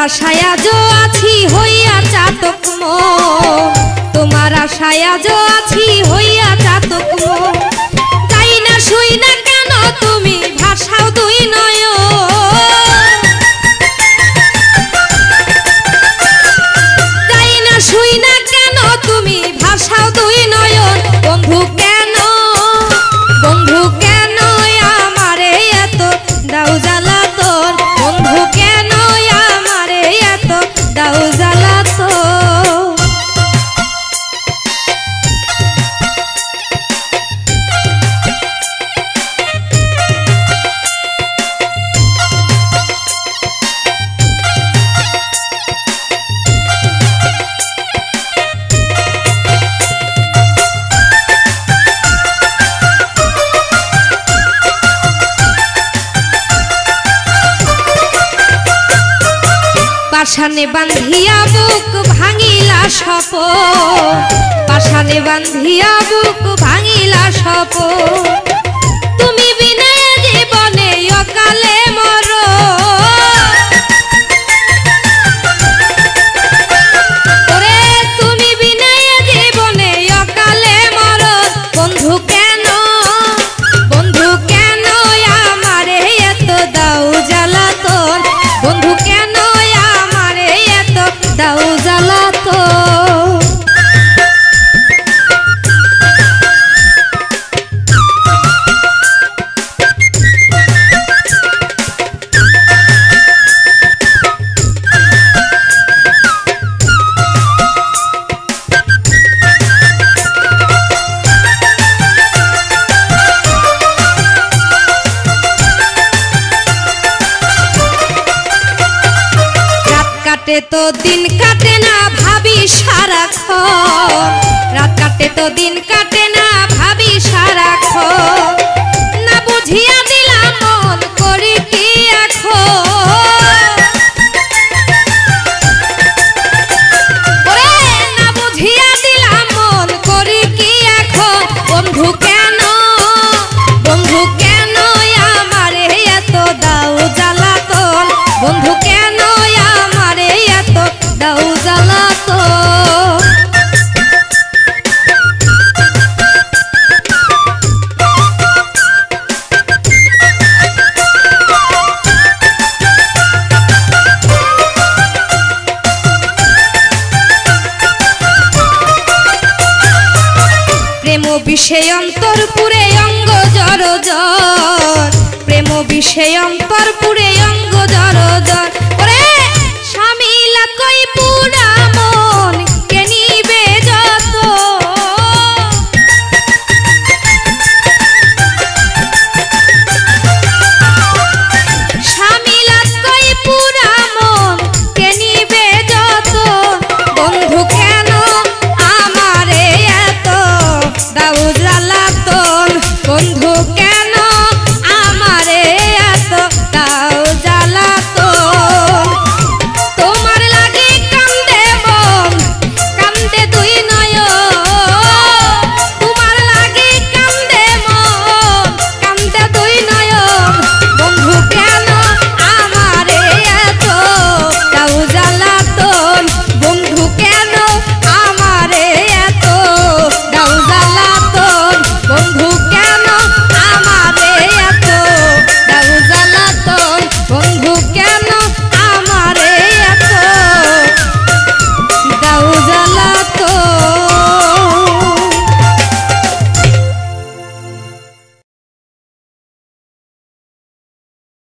আশায় আজো আছি হইয়া চাতক মন, তোমার আশায় আজো আছি হইয়া চাতক মন। যাই না শুই না কেন তুমি ভাষাও দুই নয়ন, যাই না শুই না কেন তুমি ভাষাও দুই নয়ন। বন্ধু কেন, বন্ধু কেন আমারে এত দাও জ্বালাতন, বন্ধু কেন আমারে এত দাও জ্বালাতন। পাশানে বান্ধিয়া বুক ভাঙিলা স্বপন, পাশানে বান্ধিয়া বুক ভাঙিলা স্বপন। তুমি বিনা জীবনে অকালে মরো, ওরে তুমি বিনা জীবনে অকালে মরো। বন্ধু কেন, বন্ধু কেন আমারে এত দাও জ্বালাতন, বন্ধু কেন দাও জ্বালাতন। কাটে তো দিন কাটে না ভাবি সারাক্ষণ, রাত কাটে তো দিন কাটে না ভাবি সারাক্ষণ। না বুঝিয়া দিলাম মন করি কি এখন, ওরে না বুঝিয়া দিলাম মন করি কি এখন। বন্ধু কেন, বন্ধু কেন আমারে এত দাও জ্বালাতন, বন্ধু কেন দাও জ্বালাতন। প্রেম বিষে অন্তর পুরে অঙ্গ জর জর, প্রেম বিষে অন্তর পুরে অঙ্গ জর জর। ওরে